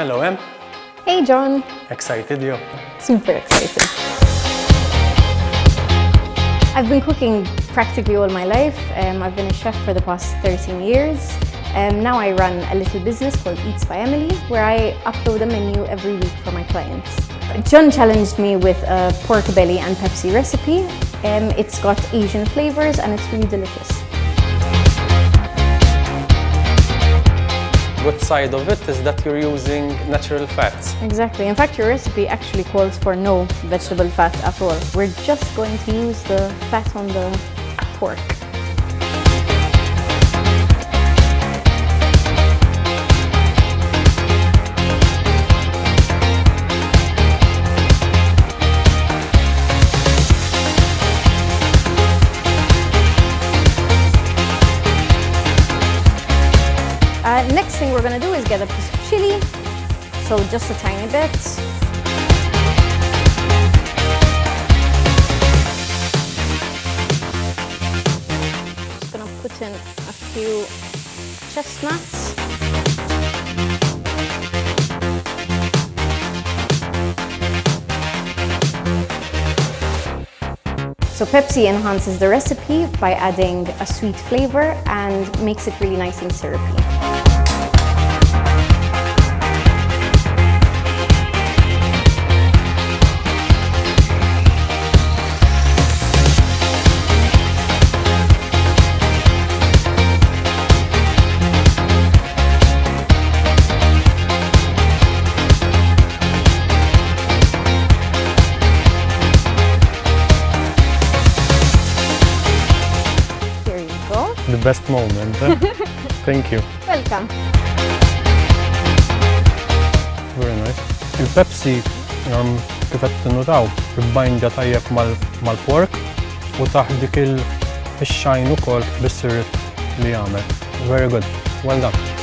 Hello, Em. Hey, John. Excited you? Super excited. I've been cooking practically all my life. I've been a chef for the past 13 years. Now I run a little business called Eats by Emily, where I upload a menu every week for my clients. John challenged me with a pork belly and Pepsi recipe. It's got Asian flavors and it's really delicious. Good side of it is that you're using natural fats. Exactly. In fact, your recipe actually calls for no vegetable fat at all. We're just going to use the fat on the pork. Next thing we're going to do is get a piece of chili, so just a tiny bit. Just going to put in a few chestnuts. So Pepsi enhances the recipe by adding a sweet flavor and makes it really nice and syrupy. The best moment. Thank you. Welcome. Very nice. Il-Pepsi kif qed tinnotaw ibbajndja tajjeb mal-pork u taħt dik il-xajn ukoll bis-sirt li jagħmel. Very good. Well done.